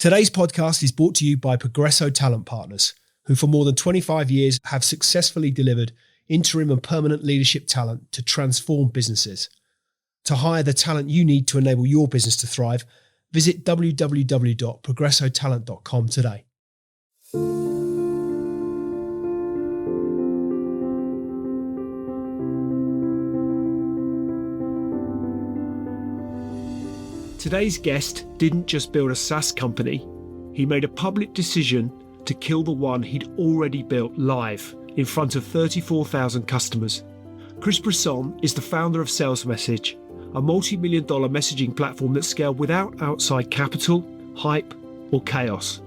Today's podcast is brought to you by Progresso Talent Partners, who for more than 25 years have successfully delivered interim and permanent leadership talent to transform businesses. To hire the talent you need to enable your business to thrive, visit www.progressotalent.com today. Today's guest didn't just build a SaaS company, he made a public decision to kill the one he'd already built live in front of 34,000 customers. Chris Brisson is the founder of Salesmsg, a multi-million-dollar messaging platform that scaled without outside capital, hype, or chaos.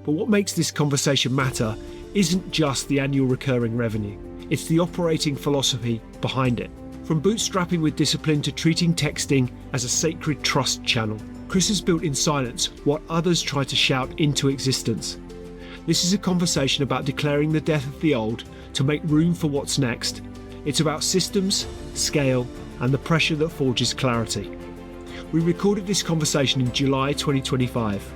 But what makes this conversation matter isn't just the annual recurring revenue, it's the operating philosophy behind it. From bootstrapping with discipline to treating texting as a sacred trust channel, Chris has built in silence what others try to shout into existence. This is a conversation about declaring the death of the old to make room for what's next. It's about systems, scale, and the pressure that forges clarity. We recorded this conversation in July 2025.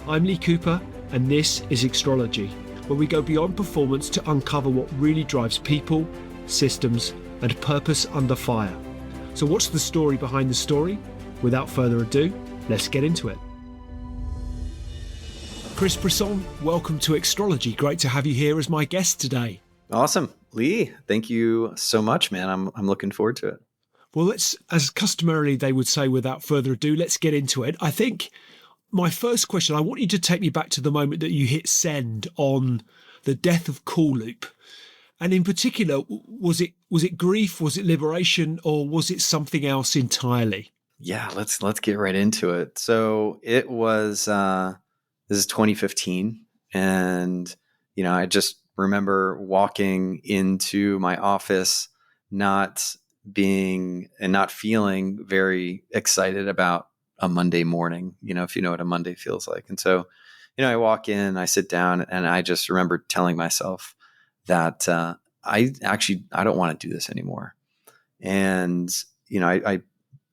I'm Lee Cooper, and this is Extrology, where we go beyond performance to uncover what really drives people, systems, and purpose under fire. So what's the story behind the story? Without further ado, let's get into it. Chris Brisson, welcome to Extrology. Great to have you here as my guest today. Awesome. Lee, thank you so much, man. I'm looking forward to it. Well, let's, as customarily they would say, without further ado, let's get into it. I think my first question, I want you to take me back to the moment that you hit send on the death of Call Loop. And in particular, was it grief, was it liberation, or was it something else entirely? Yeah, let's get right into it. So it was this is 2015, and I just remember walking into my office, not feeling very excited about a Monday morning. If you know what a Monday feels like, and so I walk in, I sit down, and I just remember telling myself that I don't want to do this anymore. And, I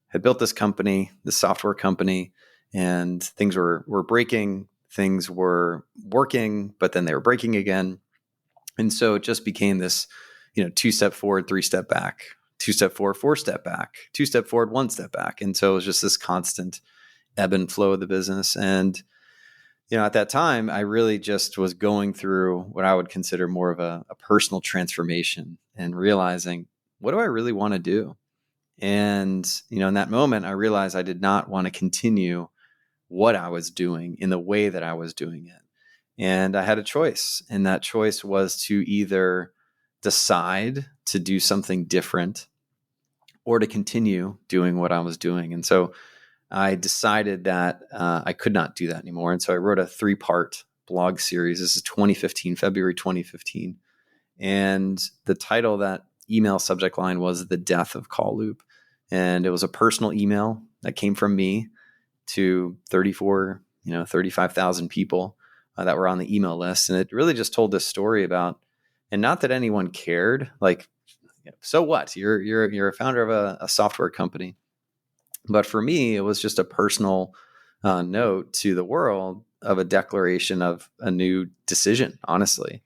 had built this company, this software company, and things were breaking, things were working, but then they were breaking again. And so it just became this, 2-step forward, 3-step back, 2-step forward, 4-step back, 2-step forward, 1-step back. And so it was just this constant ebb and flow of the business. And at that time, I really just was going through what I would consider more of a personal transformation and realizing, what do I really want to do? And, in that moment, I realized I did not want to continue what I was doing in the way that I was doing it. And I had a choice. And that choice was to either decide to do something different or to continue doing what I was doing. And so I decided that I could not do that anymore. And so I wrote a 3-part blog series. This is February 2015. And the title, that email subject line, was The Death of Call Loop. And it was a personal email that came from me to 35,000 people that were on the email list. And it really just told this story about, and not that anyone cared, like, so what? You're a founder of a software company. But for me, it was just a personal note to the world of a declaration of a new decision, honestly.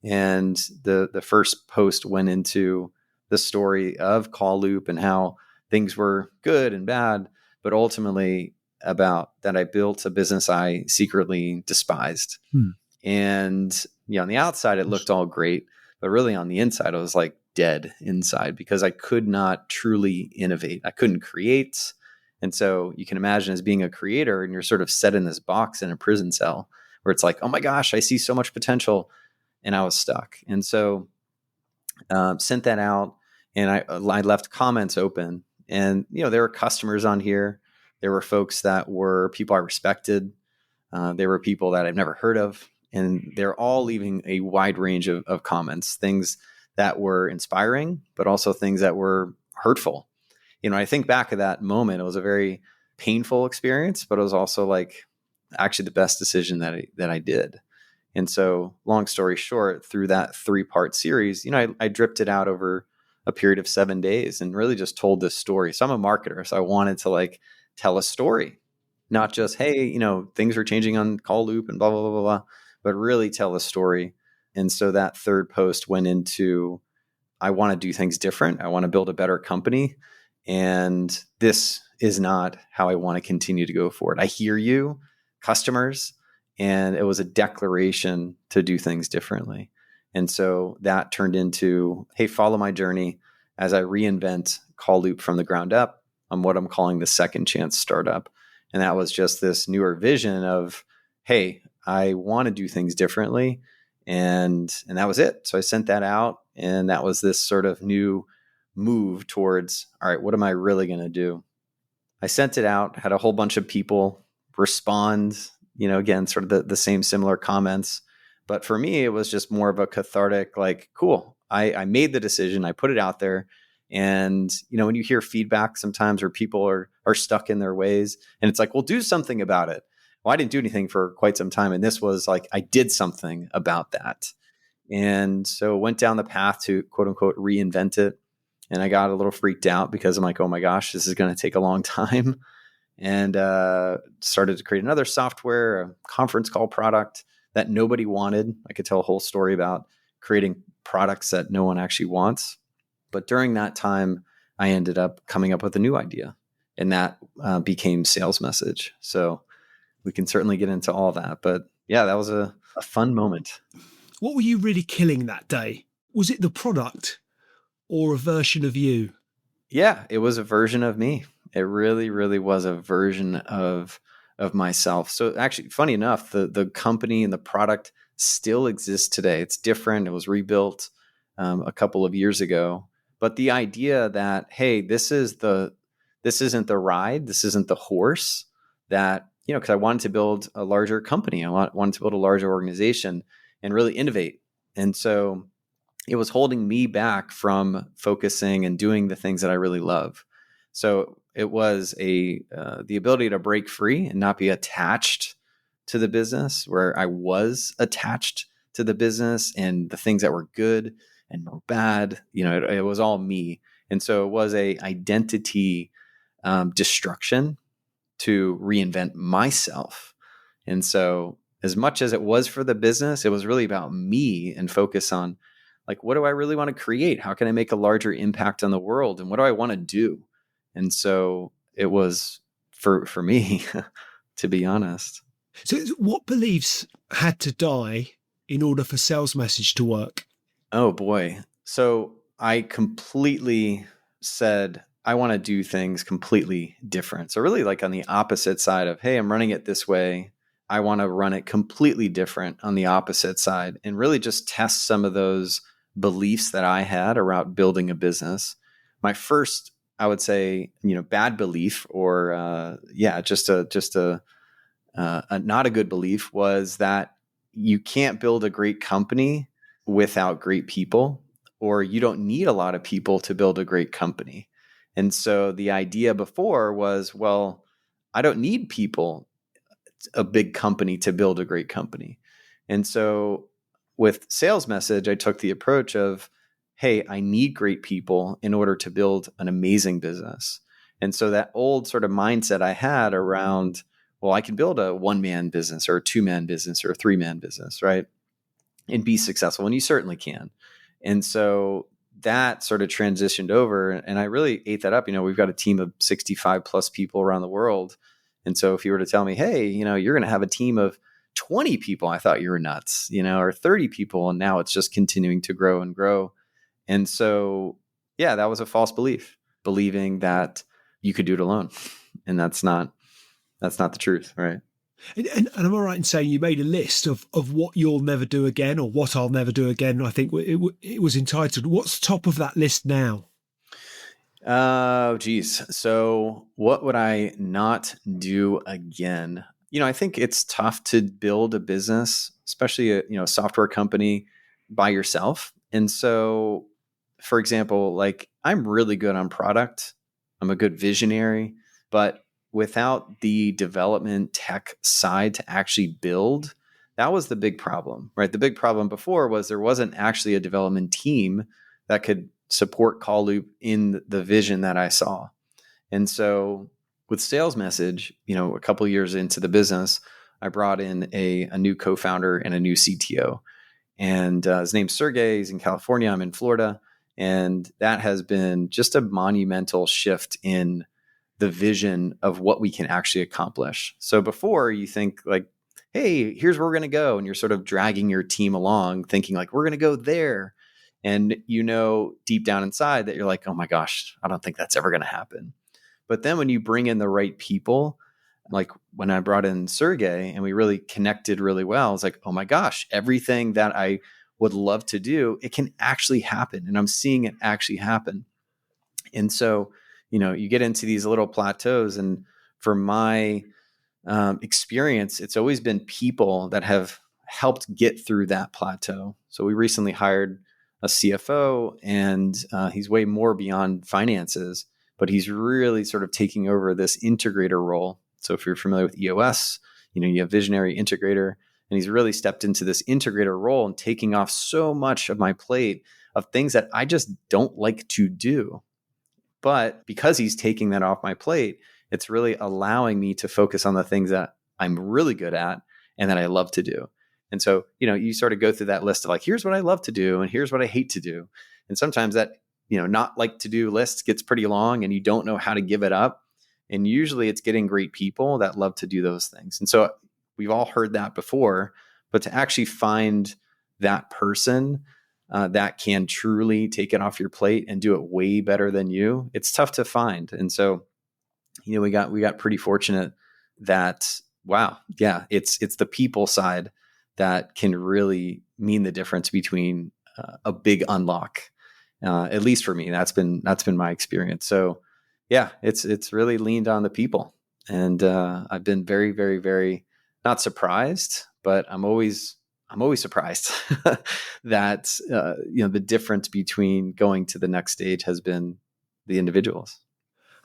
And the first post went into the story of Call Loop and how things were good and bad, but ultimately about that I built a business I secretly despised. And on the outside, it looked all great, but really on the inside, I was like dead inside because I could not truly innovate. I couldn't create. And so you can imagine, as being a creator, and you're sort of set in this box in a prison cell where it's like, oh my gosh, I see so much potential. And I was stuck. And so sent that out, and I left comments open. And, there were customers on here. There were folks that were people I respected. There were people that I've never heard of. And they're all leaving a wide range of comments, things that were inspiring, but also things that were hurtful. I think back at that moment, it was a very painful experience, but it was also like actually the best decision that I did. And so, long story short, through that 3-part series, I dripped it out over a period of 7 days and really just told this story. So I'm a marketer, so I wanted to tell a story. not just, hey, things are changing on call loop and blah, blah, blah, blah, blah, but really tell a story. And so that third post went into, I want to do things different. I want to build a better company. And this is not how I want to continue to go forward. I hear you, customers. And it was a declaration to do things differently. And so that turned into, hey, follow my journey as I reinvent Call Loop from the ground up on what I'm calling the second chance startup. And that was just this newer vision of, hey, I want to do things differently. And that was it. So I sent that out, and that was this sort of new move towards, all right, what am I really going to do? I sent it out, had a whole bunch of people respond, again, sort of the same similar comments. But for me, it was just more of a cathartic, like, cool, I made the decision, I put it out there. And, when you hear feedback sometimes where people are stuck in their ways, and it's like, well, do something about it. Well, I didn't do anything for quite some time. And this was like, I did something about that. And so went down the path to quote unquote reinvent it. And I got a little freaked out because I'm like, oh my gosh, this is going to take a long time. And started to create another software, a conference call product that nobody wanted. I could tell a whole story about creating products that no one actually wants. But during that time, I ended up coming up with a new idea, and that became Salesmsg. So we can certainly get into all that. But yeah, that was a fun moment. What were you really killing that day? Was it the product or a version of you? Yeah, it was a version of me. It really, really was a version of myself. So actually, funny enough, the company and the product still exists today. It's different. It was rebuilt a couple of years ago. But the idea that, hey, this isn't the ride, this isn't the horse, that, because I wanted to build a larger company. I wanted to build a larger organization and really innovate. And so it was holding me back from focusing and doing the things that I really love. So it was the ability to break free and not be attached to the business, where I was attached to the business and the things that were good and were bad. It was all me. And so it was a identity destruction to reinvent myself. And so as much as it was for the business, it was really about me and focus on, like, what do I really want to create? How can I make a larger impact on the world? And what do I want to do? And so it was for me, to be honest. So what beliefs had to die in order for Salesmsg to work? Oh boy. So I completely said, I want to do things completely different. So really like on the opposite side of, hey, I'm running it this way. I want to run it completely different on the opposite side, and really just test some of those beliefs that I had around building a business. My first, I would say, bad belief, or just a not a good belief, was that you can't build a great company without great people, or you don't need a lot of people to build a great company. And so the idea before was, well, I don't need people, a big company, to build a great company. And so with Salesmsg, I took the approach of, hey, I need great people in order to build an amazing business. And so that old sort of mindset I had around, well, I can build a one-man business or a two-man business or a three-man business, right? And be successful. And you certainly can. And so that sort of transitioned over, and I really ate that up. We've got a team of 65 plus people around the world. And so if you were to tell me, hey, you're going to have a team of 20 people, I thought you were nuts, or 30 people. And now it's just continuing to grow and grow. And so, yeah, that was a false belief, believing that you could do it alone. And that's not the truth, right? And am I right in saying you made a list of what you'll never do again, or what I'll never do again? I think it was entitled, what's top of that list now? Oh, geez. So what would I not do again? I think it's tough to build a business, especially a software company, by yourself. And so, for example, like, I'm really good on product. I'm a good visionary, but without the development tech side to actually build, that was the big problem, right? The big problem before was there wasn't actually a development team that could support Call Loop in the vision that I saw. And so with Sales Message, a couple of years into the business, I brought in a new co-founder and a new CTO. And his name's Sergey. He's in California. I'm in Florida. And that has been just a monumental shift in the vision of what we can actually accomplish. So before you think like, hey, here's where we're going to go. And you're sort of dragging your team along thinking like, we're going to go there. And deep down inside that you're like, oh my gosh, I don't think that's ever going to happen. But then when you bring in the right people, like when I brought in Sergey and we really connected really well, it's like, oh my gosh, everything that I would love to do, it can actually happen. And I'm seeing it actually happen. And so, you get into these little plateaus. And from my experience, it's always been people that have helped get through that plateau. So we recently hired a CFO, and he's way more beyond finances, but he's really sort of taking over this integrator role. So if you're familiar with EOS, you have visionary integrator, and he's really stepped into this integrator role and taking off so much of my plate of things that I just don't like to do. But because he's taking that off my plate, it's really allowing me to focus on the things that I'm really good at and that I love to do. And so, you sort of go through that list of like, here's what I love to do and here's what I hate to do. And sometimes that, not like to do list gets pretty long and you don't know how to give it up. And usually it's getting great people that love to do those things. And so we've all heard that before, but to actually find that person that can truly take it off your plate and do it way better than you, it's tough to find. And so, we got pretty fortunate that, wow, yeah, it's the people side that can really mean the difference between a big unlock. At least for me, that's been my experience. So yeah, it's really leaned on the people, and I've been very, very, very not surprised, but I'm always surprised that the difference between going to the next stage has been the individuals.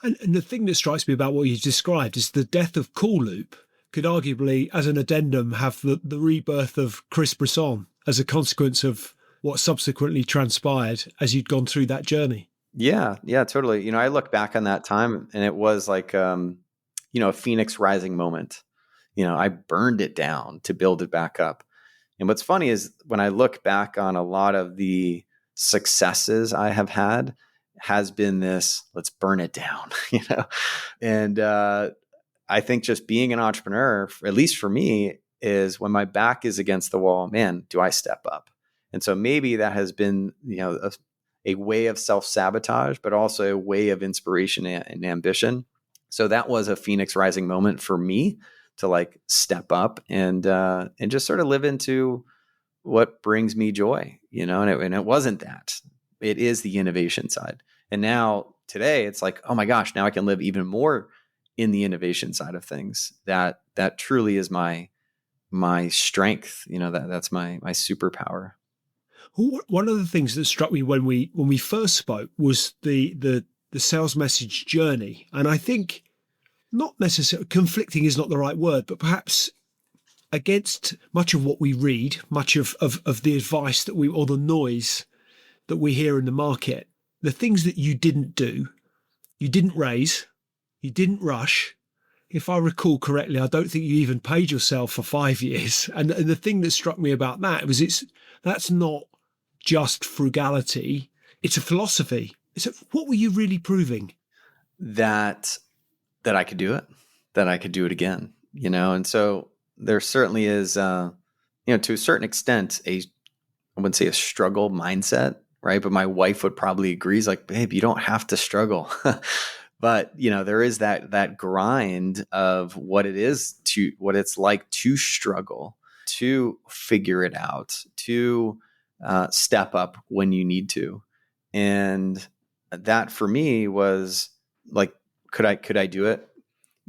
And the thing that strikes me about what you described is the death of Cool Loop could arguably, as an addendum, have the rebirth of Chris Brisson as a consequence of what subsequently transpired as you'd gone through that journey. Yeah, totally. I look back on that time and it was like, a Phoenix rising moment. I burned it down to build it back up. And what's funny is when I look back on a lot of the successes I have had, has been this, let's burn it down, And I think just being an entrepreneur, at least for me, is when my back is against the wall, man, do I step up? And so maybe that has been, a way of self-sabotage, but also a way of inspiration and ambition. So that was a Phoenix rising moment for me to like step up and just sort of live into what brings me joy, and it wasn't that. It is the innovation side. And now today it's like, oh my gosh, now I can live even more in the innovation side of things. That truly is my strength, that's my superpower. One of the things that struck me when we first spoke was the sales message journey. And I think not necessarily conflicting is not the right word, but perhaps against much of what we read, much of the advice that or the noise that we hear in the market, the things that you didn't do, you didn't raise, you didn't rush. If I recall correctly, I don't think you even paid yourself for 5 years. And the thing that struck me about that was that's not just frugality. It's a philosophy. What were you really proving? That I could do it, that I could do it again, And so there certainly is, to a certain extent, I wouldn't say a struggle mindset, right? But my wife would probably agree. Is like, babe, you don't have to struggle. But, there is that grind of what it's like to struggle, to figure it out, to step up when you need to. And that for me was like, could I do it?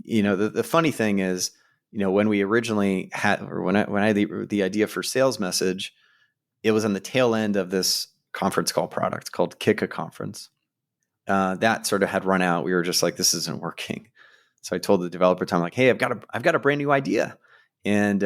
The funny thing is, when we originally had, or when I had the idea for Sales Message, it was on the tail end of this conference call product called Kick a Conference. That sort of had run out. We were just like, this isn't working. So I told the developer, Tom, like, hey, I've got a brand new idea, and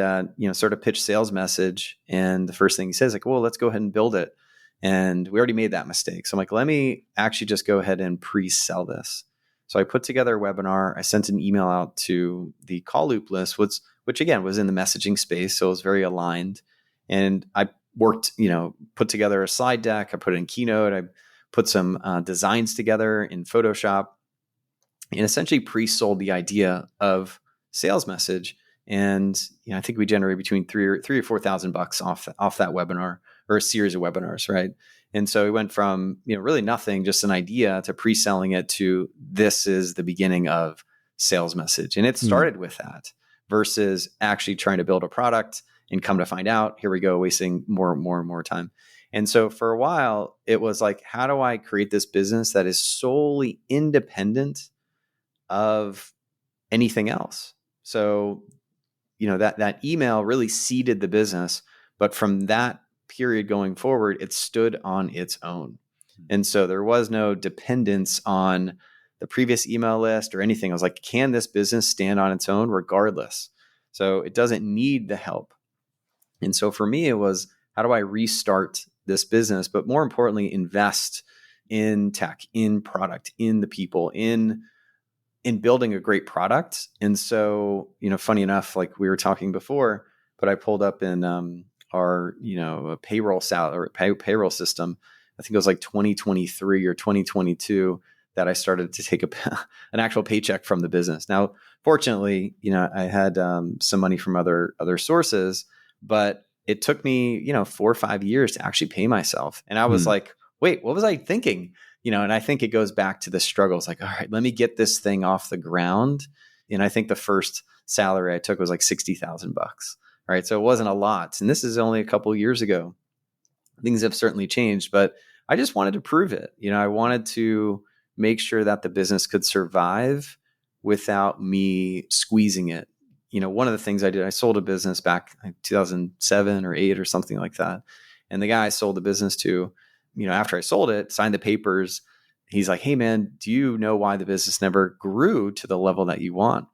sort of pitch Sales Message. And the first thing he says, like, well, let's go ahead and build it. And we already made that mistake. So I'm like, let me actually just go ahead and pre-sell this. So I put together a webinar. I sent an email out to the call loop list, which again was in the messaging space. So it was very aligned. And I worked, put together a slide deck. I put it in Keynote. I put some designs together in Photoshop and essentially pre-sold the idea of Salesmsg. And I think we generated between $3,000 or $4,000 off that webinar, or a series of webinars, right? And so we went from really nothing, just an idea, to pre-selling it to this is the beginning of Salesmsg. And it started with that versus actually trying to build a product and come to find out, here we go, wasting more and more time. And so for a while, it was like, how do I create this business that is solely independent of anything else? So, that email really seeded the business, but from that period going forward, it stood on its own. And so there was no dependence on the previous email list or anything. I was like, can this business stand on its own regardless? So it doesn't need the help. And so for me, it was, how do I restart this business, but more importantly, invest in tech, in product, in the people, in building a great product. And so, funny enough, like we were talking before, but I pulled up in our, payroll system. I think it was like 2023 or 2022 that I started to take an actual paycheck from the business. Now, fortunately, I had some money from other sources, but it took me, 4 or 5 years to actually pay myself. And I was like, wait, what was I thinking? And I think it goes back to the struggles. Like, all right, let me get this thing off the ground. And I think the first salary I took was like $60,000. Right. So it wasn't a lot. And this is only a couple of years ago. Things have certainly changed, but I just wanted to prove it. I wanted to make sure that the business could survive without me squeezing it. One of the things I did, I sold a business back in 2007 or 8 or something like that. And the guy I sold the business to, after I sold it, signed the papers, he's like, hey man, do you know why the business never grew to the level that you want?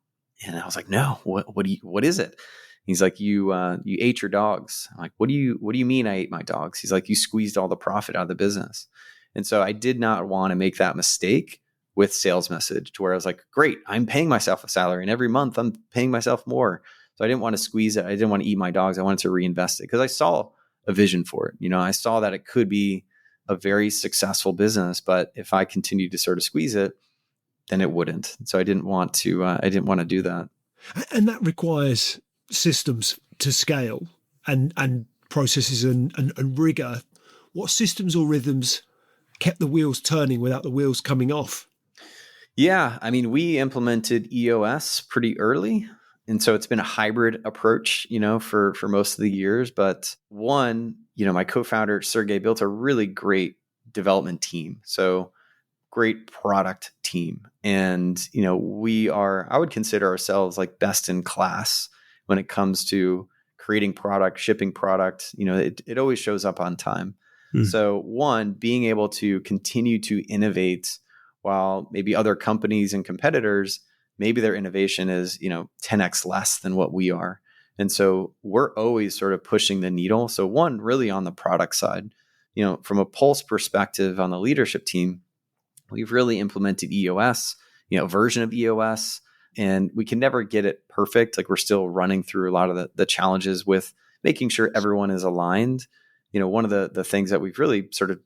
And I was like, no, what is it? He's like, you ate your dogs. I'm like, what do you mean I ate my dogs? He's like, you squeezed all the profit out of the business. And so I did not want to make that mistake with Salesmsg, to where I was like, great, I'm paying myself a salary and every month I'm paying myself more. So I didn't want to squeeze it. I didn't want to eat my dogs. I wanted to reinvest it because I saw a vision for it. I saw that it could be a very successful business, but if I continued to sort of squeeze it, then it wouldn't. So I didn't want to do that. And that requires systems to scale and processes and rigor. What systems or rhythms kept the wheels turning without the wheels coming off? Yeah, I mean, we implemented EOS pretty early. And so it's been a hybrid approach, for most of the years. But one, my co-founder, Sergey, built a really great development team. So great product team. And, I would consider ourselves like best in class when it comes to creating product, shipping product. It always shows up on time. So one, being able to continue to innovate while maybe other companies and competitors, maybe their innovation is, 10x less than what we are. And so we're always sort of pushing the needle. So one, really on the product side, from a Pulse perspective on the leadership team, we've really implemented EOS, version of EOS, and we can never get it perfect. Like we're still running through a lot of the challenges with making sure everyone is aligned. One of the things that we've really sort of,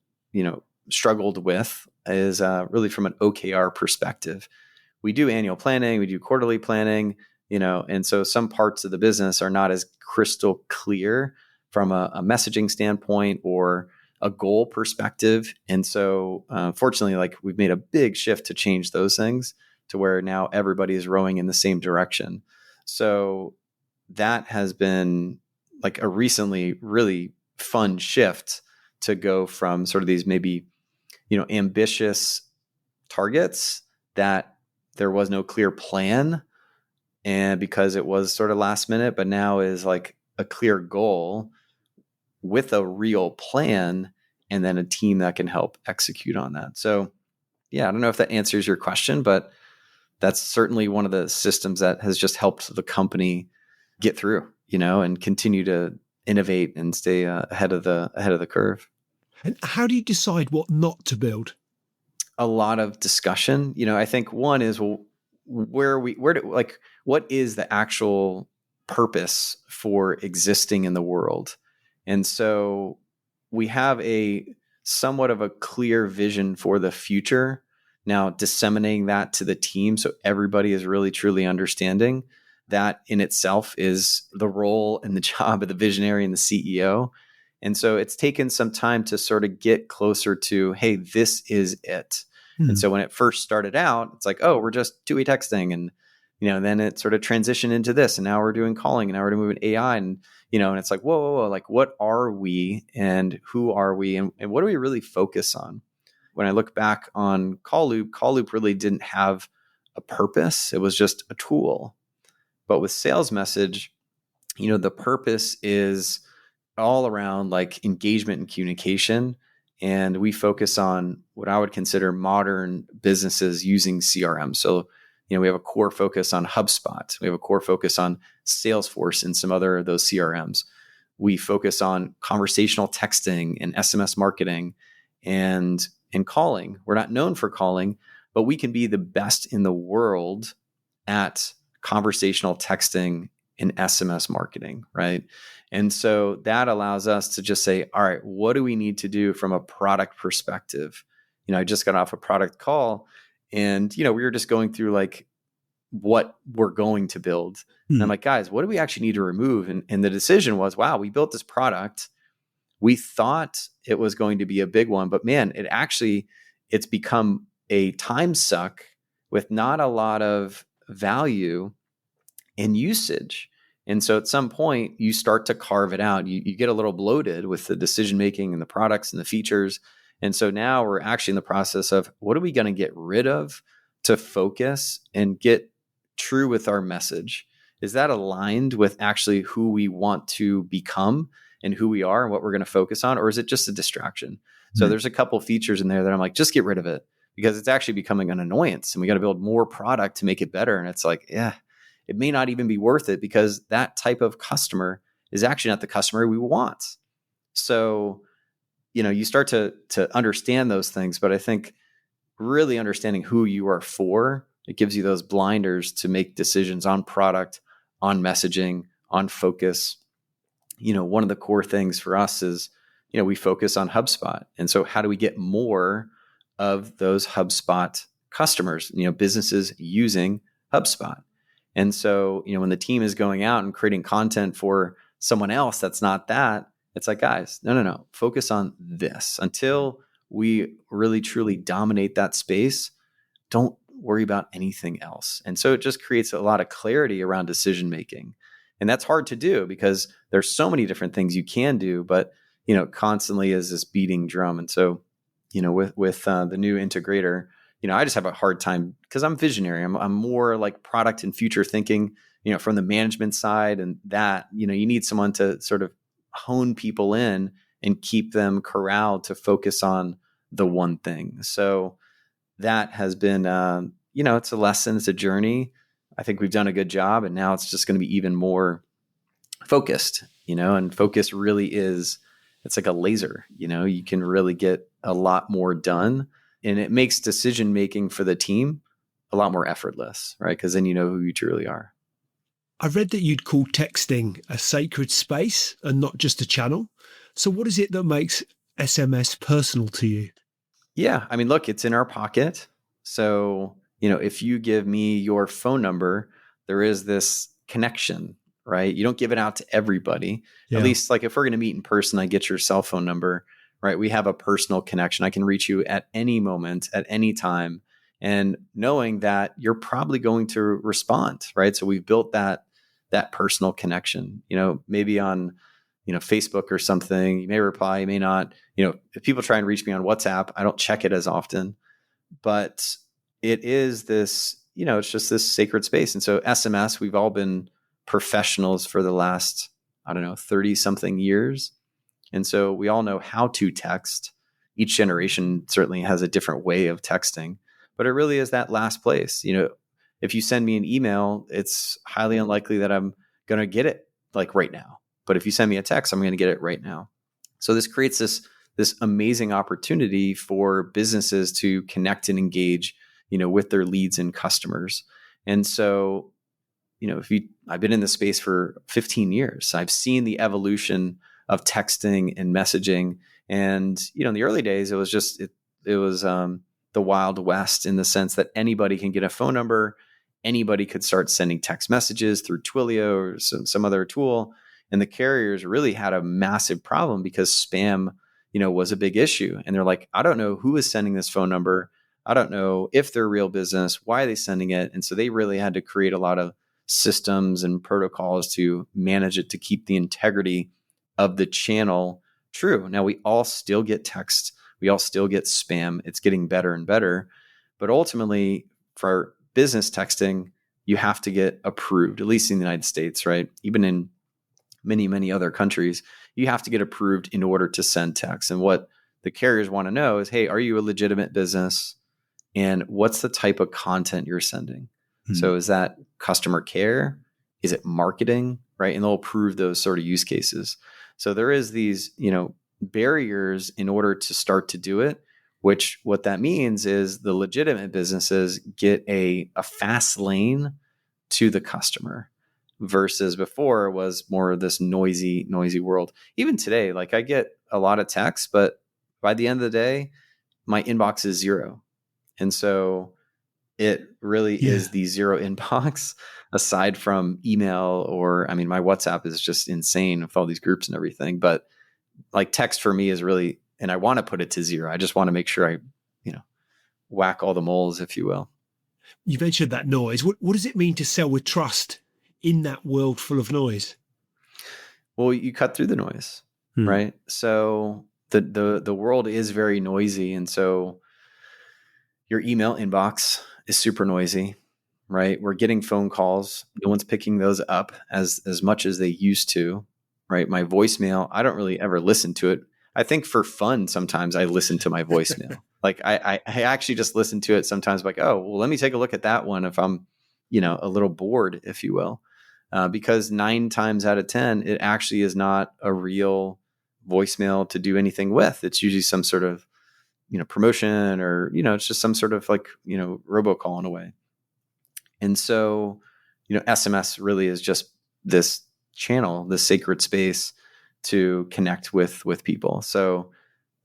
struggled with is really from an OKR perspective. We do annual planning, we do quarterly planning, and so some parts of the business are not as crystal clear from a messaging standpoint or a goal perspective. And so fortunately, like we've made a big shift to change those things to where now everybody is rowing in the same direction. So that has been like a recently really fun shift to go from sort of these maybe, ambitious targets that there was no clear plan, and because it was sort of last minute, but now is like a clear goal with a real plan and then a team that can help execute on that. So yeah, I don't know if that answers your question, but that's certainly one of the systems that has just helped the company get through, and continue to innovate and stay ahead of the curve. And how do you decide what not to build? a lot of discussion. I think one is, well, what is the actual purpose for existing in the world? And so we have a somewhat of a clear vision for the future. Now, disseminating that to the team so everybody is really truly understanding that in itself is the role and the job of the visionary and the CEO. And so it's taken some time to sort of get closer to, hey, this is it. And so when it first started out, it's like, oh, we're just two-way texting. And, then it sort of transitioned into this. And now we're doing calling, and now we're moving AI. And, and it's like, whoa, like, what are we and who are we? And what do we really focus on? When I look back on Call Loop really didn't have a purpose. It was just a tool. But with Salesmsg, the purpose is all around like engagement and communication. And we focus on what I would consider modern businesses using CRM. So, we have a core focus on HubSpot. We have a core focus on Salesforce and some other of those CRMs. We focus on conversational texting and SMS marketing and calling. We're not known for calling, but we can be the best in the world at conversational texting and SMS marketing, right? And so that allows us to just say, all right, what do we need to do from a product perspective? I just got off a product call, and, we were just going through like what we're going to build. And I'm like, guys, what do we actually need to remove? And the decision was, wow, we built this product. We thought it was going to be a big one, but man, it's become a time suck with not a lot of value in usage. And so at some point you start to carve it out. You get a little bloated with the decision-making and the products and the features. And so now we're actually in the process of, what are we going to get rid of to focus and get true with our message? Is that aligned with actually who we want to become and who we are and what we're going to focus on? Or is it just a distraction? So there's a couple features in there that I'm like, just get rid of it, because it's actually becoming an annoyance and we got to build more product to make it better. And it's like, it may not even be worth it, because that type of customer is actually not the customer we want. So, you start to understand those things, but I think really understanding who you are for, it gives you those blinders to make decisions on product, on messaging, on focus. One of the core things for us is, we focus on HubSpot. And so how do we get more of those HubSpot customers, businesses using HubSpot? And so, when the team is going out and creating content for someone else that's not that, it's like, guys, no, focus on this. Until we really truly dominate that space, don't worry about anything else. And so it just creates a lot of clarity around decision making. And that's hard to do because there's so many different things you can do, but constantly is this beating drum. And so, with the new integrator, I just have a hard time because I'm visionary. I'm more like product and future thinking, from the management side, and that, you need someone to sort of hone people in and keep them corralled to focus on the one thing. So that has been, it's a lesson, it's a journey. I think we've done a good job, and now it's just going to be even more focused, and focus really is, it's like a laser, you can really get a lot more done. And it makes decision-making for the team a lot more effortless, right? Because then you know who you truly are. I read that you'd call texting a sacred space and not just a channel. So what is it that makes SMS personal to you? Yeah. I mean, look, it's in our pocket. So, if you give me your phone number, there is this connection, right? You don't give it out to everybody. Yeah. At least like if we're going to meet in person, I get your cell phone number, right? We have a personal connection. I can reach you at any moment, at any time. And knowing that you're probably going to respond, right? So we've built that personal connection, maybe on, Facebook or something, you may reply, you may not, if people try and reach me on WhatsApp, I don't check it as often, but it is this, it's just this sacred space. And so SMS, we've all been professionals for the last, 30 something years. And so we all know how to text. Each generation certainly has a different way of texting, but it really is that last place. If you send me an email, it's highly unlikely that I'm going to get it like right now. But if you send me a text, I'm going to get it right now. So this creates this amazing opportunity for businesses to connect and engage, with their leads and customers. And so, I've been in this space for 15 years. So I've seen the evolution of texting and messaging. And, in the early days, it was just, it was the Wild West, in the sense that anybody can get a phone number. Anybody could start sending text messages through Twilio or some other tool. And the carriers really had a massive problem because spam, was a big issue. And they're like, I don't know who is sending this phone number. I don't know if they're real business. Why are they sending it? And so they really had to create a lot of systems and protocols to manage it, to keep the integrity of the channel true. Now, we all still get text. We all still get spam. It's getting better and better. But ultimately, for business texting, you have to get approved, at least in the United States, right? Even in many, many other countries, you have to get approved in order to send text. And what the carriers want to know is, hey, are you a legitimate business? And what's the type of content you're sending? Mm-hmm. So is that customer care? Is it marketing? Right? And they'll approve those sort of use cases. So there is these, barriers in order to start to do it, which what that means is the legitimate businesses get a fast lane to the customer, versus before it was more of this noisy world. Even today, like, I get a lot of texts, but by the end of the day, my inbox is zero. And so it really is the zero inbox, aside from email, or, my WhatsApp is just insane with all these groups and everything. But like, text for me is really, and I want to put it to zero. I just want to make sure I, whack all the moles, if you will. You mentioned that noise. What does it mean to sell with trust in that world full of noise? Well, you cut through the noise, right? So the world is very noisy. And so your email inbox is super noisy, right? We're getting phone calls. No one's picking those up as much as they used to, right? My voicemail, I don't really ever listen to it. I think for fun, sometimes I listen to my voicemail. Like, I actually just listen to it sometimes, like, oh, well, let me take a look at that one if I'm, a little bored, if you will. Because 9 times out of 10, it actually is not a real voicemail to do anything with. It's usually some sort of, promotion, or, it's just some sort of like, robocall in a way. And so, SMS really is just this channel, this sacred space to connect with people. So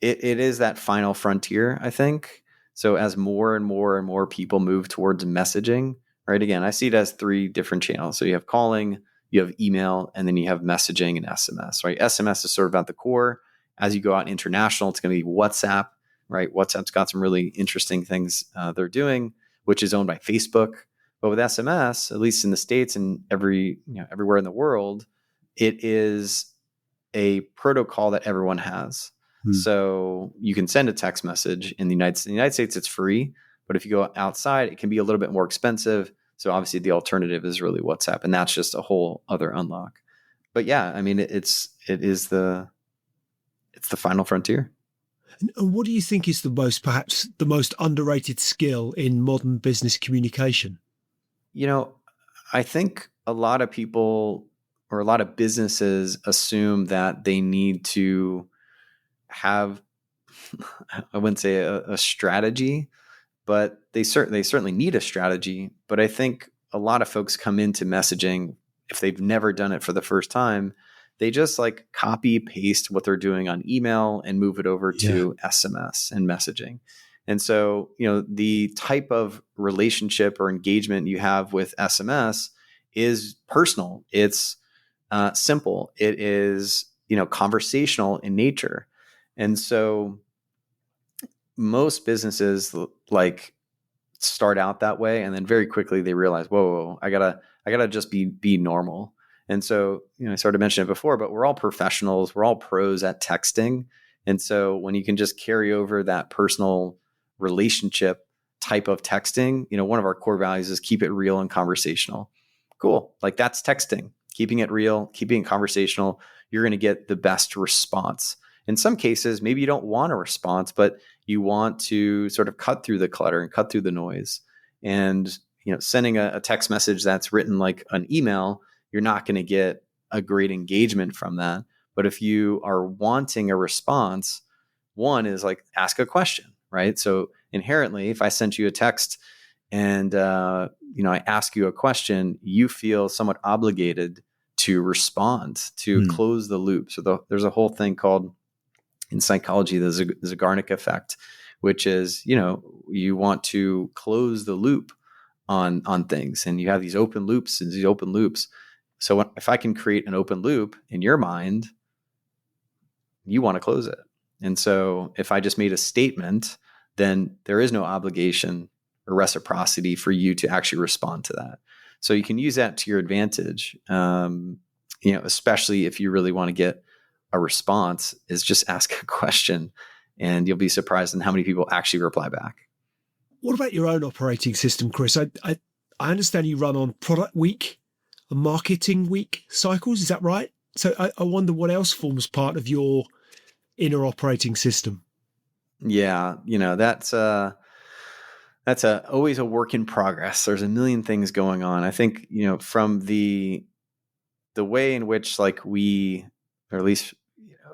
it is that final frontier, I think. So as more and more and more people move towards messaging, right? Again, I see it as 3 different channels. So you have calling, you have email, and then you have messaging and SMS, right? SMS is sort of at the core. As you go out international, it's going to be WhatsApp, right? WhatsApp's got some really interesting things they're doing, which is owned by Facebook. But with SMS, at least in the States and everywhere in the world, it is a protocol that everyone has. So you can send a text message in the United States, it's free. But if you go outside, it can be a little bit more expensive. So obviously the alternative is really WhatsApp, and that's just a whole other unlock. But yeah, it's the final frontier. And what do you think is perhaps the most underrated skill in modern business communication? I think a lot of people, or a lot of businesses, assume that they need to have, I wouldn't say a strategy, but they certainly need a strategy. But I think a lot of folks come into messaging, if they've never done it for the first time, they just like copy paste what they're doing on email and move it over to SMS and messaging. And so, the type of relationship or engagement you have with SMS is personal. It's simple. It is, conversational in nature. And so most businesses like start out that way, and then very quickly they realize, whoa, I gotta just be normal. And so, I sort of mentioned it before, but we're all professionals. We're all pros at texting. And so when you can just carry over that personal relationship type of texting, one of our core values is keep it real and conversational. Cool. Like, that's texting, keeping it real, keeping it conversational. You're going to get the best response. In some cases, maybe you don't want a response, but you want to sort of cut through the clutter and cut through the noise. And, sending a text message that's written like an email, you're not going to get a great engagement from that. But if you are wanting a response, One is like ask a question, right? So inherently, if I sent you a text and I ask you a question, you feel somewhat obligated to respond, to close the loop. So there's a whole thing called, in psychology, the Zeigarnik effect, which is, you want to close the loop on things, and you have these open loops and these open loops. So if I can create an open loop in your mind, you want to close it. And so if I just made a statement, then there is no obligation or reciprocity for you to actually respond to that. So you can use that to your advantage, especially if you really want to get a response, is just ask a question, and you'll be surprised in how many people actually reply back. What about your own operating system, Chris? I understand you run on product week and marketing week cycles. Is that right? So I wonder what else forms part of your inner operating system. Yeah, that's always a work in progress. There's a million things going on. I think, from the way in which we, or at least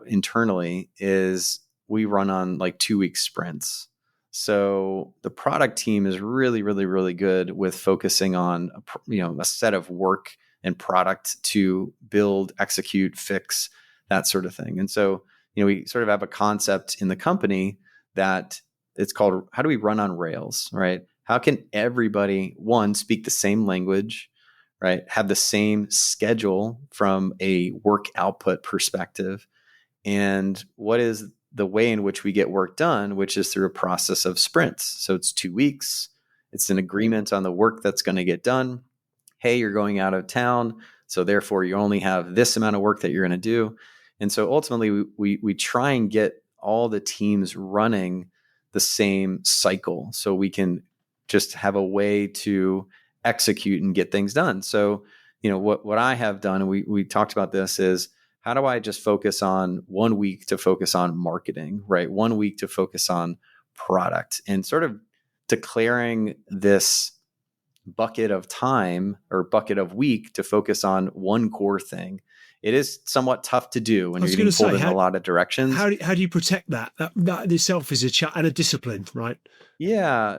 internally, is we run on 2-week sprints. So the product team is really, really, really good with focusing on a set of work and product to build, execute, fix, that sort of thing. And so we sort of have a concept in the company that it's called, how do we run on rails, right? How can everybody, one, speak the same language, right? Have the same schedule from a work output perspective. And what is the way in which we get work done, which is through a process of sprints. So it's 2 weeks. It's an agreement on the work that's going to get done. Hey, you're going out of town, so therefore you only have this amount of work that you're going to do. And so ultimately we try and get all the teams running the same cycle, so we can just have a way to execute and get things done. So, what I have done, and we talked about this, is how do I just focus on 1 week to focus on marketing, right? 1 week to focus on product, and sort of declaring this bucket of time or bucket of week to focus on one core thing. It is somewhat tough to do when you're getting pulled in a lot of directions. How do you protect that? That itself is a discipline, right? Yeah.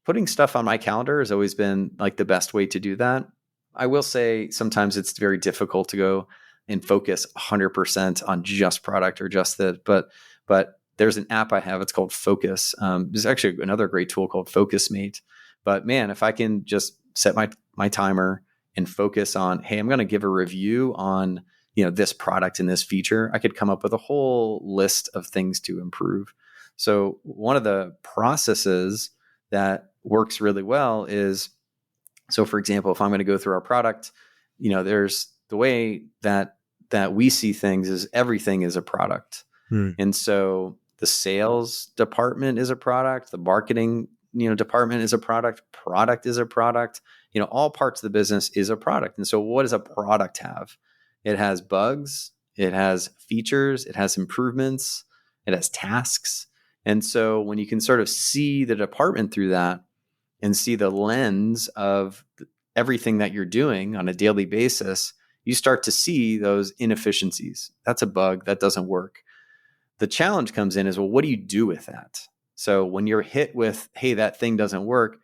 Putting stuff on my calendar has always been the best way to do that. I will say sometimes it's very difficult to go and focus 100% on just product or just that. But there's an app I have. It's called Focus. There's actually another great tool called FocusMate. But man, if I can just set my timer and focus on, hey, I'm going to give a review on this product and this feature, I could come up with a whole list of things to improve. So one of the processes that works really well is, so for example, if I'm going to go through our product, there's the way that we see things is everything is a product. And so the sales department is a product, the marketing department is a product is a product, all parts of the business is a product. And so what does a product have? It has bugs, it has features, it has improvements, it has tasks. And so when you can sort of see the department through that and see the lens of everything that you're doing on a daily basis, you start to see those inefficiencies. That's a bug, that doesn't work. The challenge comes in is, well, what do you do with that? So when you're hit with, hey, that thing doesn't work,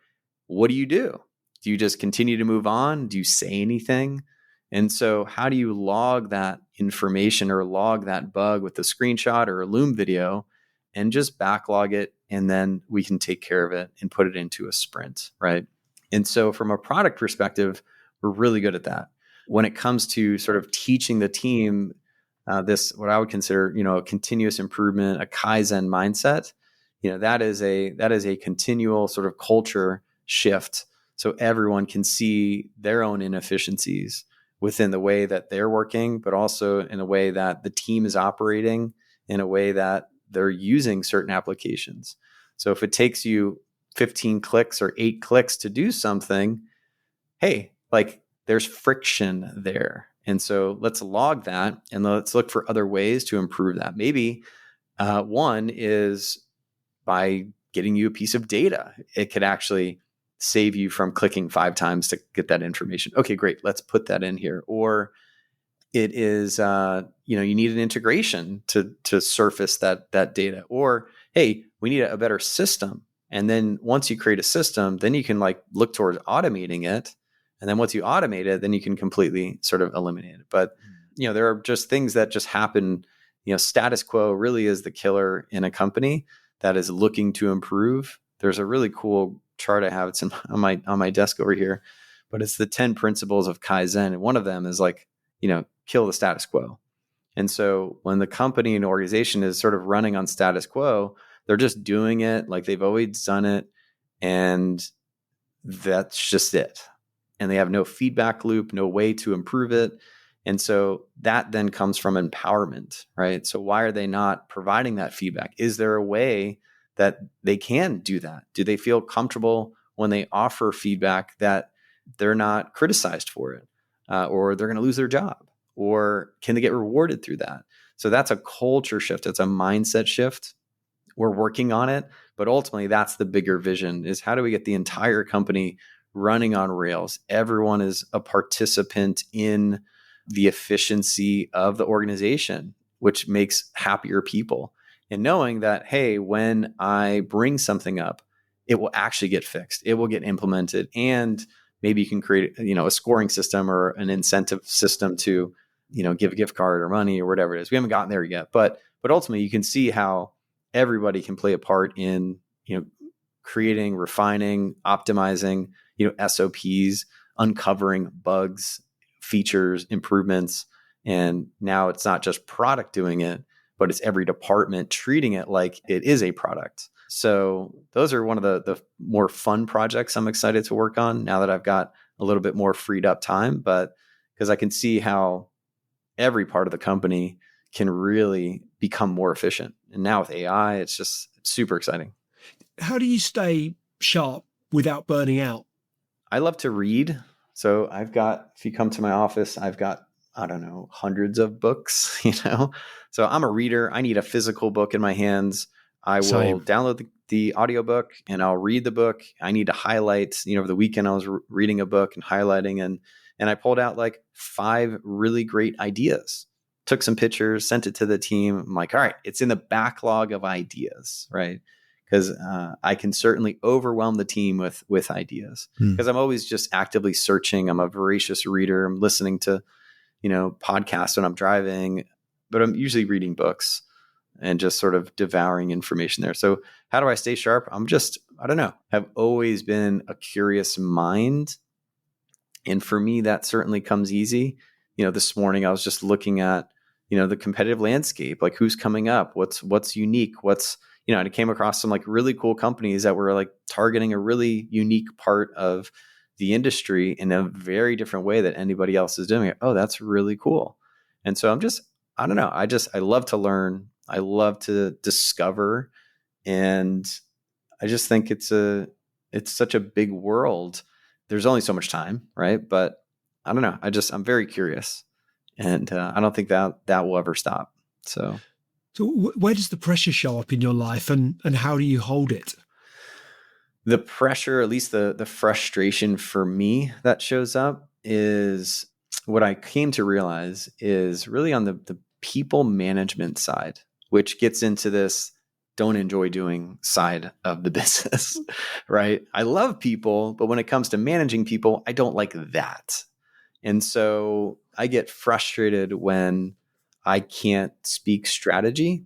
what do you do? Do you just continue to move on? Do you say anything? And so how do you log that information or log that bug with a screenshot or a Loom video and just backlog it? And then we can take care of it and put it into a sprint, right? And so from a product perspective, we're really good at that. When it comes to sort of teaching the team this, what I would consider, a continuous improvement, a Kaizen mindset, that is a continual sort of culture shift. So everyone can see their own inefficiencies within the way that they're working, but also in a way that the team is operating, in a way that they're using certain applications. So if it takes you 15 clicks or 8 clicks to do something, hey, there's friction there. And so let's log that and let's look for other ways to improve that. Maybe one is by getting you a piece of data. It could actually save you from clicking 5 times to get that information. Okay, great. Let's put that in here. Or It is, you need an integration to surface that data, or, hey, we need a better system. And then once you create a system, then you can like look towards automating it. And then once you automate it, then you can completely sort of eliminate it. But, there are just things that just happen. Status quo really is the killer in a company that is looking to improve. There's a really cool chart I have. It's on my desk over here, but it's the 10 principles of Kaizen. And one of them is like, kill the status quo. And so when the company and organization is sort of running on status quo, they're just doing it like they've always done it. And that's just it. And they have no feedback loop, no way to improve it. And so that then comes from empowerment, right? So why are they not providing that feedback? Is there a way that they can do that? Do they feel comfortable when they offer feedback that they're not criticized for it, or they're going to lose their job? Or can they get rewarded through that? So that's a culture shift. It's a mindset shift. We're working on it, but ultimately that's the bigger vision, is how do we get the entire company running on rails? Everyone is a participant in the efficiency of the organization, which makes happier people. And knowing that, hey, when I bring something up, it will actually get fixed. It will get implemented. And maybe you can create, a scoring system or an incentive system to, give a gift card or money or whatever it is. We haven't gotten there yet, but ultimately you can see how everybody can play a part in, creating, refining, optimizing, SOPs, uncovering bugs, features, improvements. And now it's not just product doing it, but it's every department treating it like it is a product. So those are one of the more fun projects I'm excited to work on now that I've got a little bit more freed up time, but because I can see how every part of the company can really become more efficient. And now with AI, it's super exciting. How do you stay sharp without burning out? I love to read. So if you come to my office, I've got, I don't know, hundreds of books, So I'm a reader. I need a physical book in my hands. I will download the audiobook and I'll read the book. I need to highlight, over the weekend I was reading a book and highlighting, and I pulled out like 5 really great ideas, took some pictures, sent it to the team. I'm like, all right, it's in the backlog of ideas, right? Because I can certainly overwhelm the team with ideas, because I'm always just actively searching. I'm a voracious reader. I'm listening to, podcasts when I'm driving, but I'm usually reading books and just sort of devouring information there. So how do I stay sharp? I don't know, have always been a curious mind. And for me, that certainly comes easy. This morning I was just looking at, the competitive landscape, like who's coming up, what's unique, and I came across some like really cool companies that were like targeting a really unique part of the industry in a very different way that anybody else is doing it. Oh, that's really cool. And so I don't know. I love to learn. I love to discover. And I just think it's such a big world. There's only so much time, right? But I don't know. I'm very curious, and I don't think that will ever stop. So where does the pressure show up in your life, and how do you hold it? The pressure, at least the frustration for me that shows up, is what I came to realize is really on the people management side, which gets into this don't enjoy doing side of the business, right? I love people, but when it comes to managing people, I don't like that. And so I get frustrated when I can't speak strategy,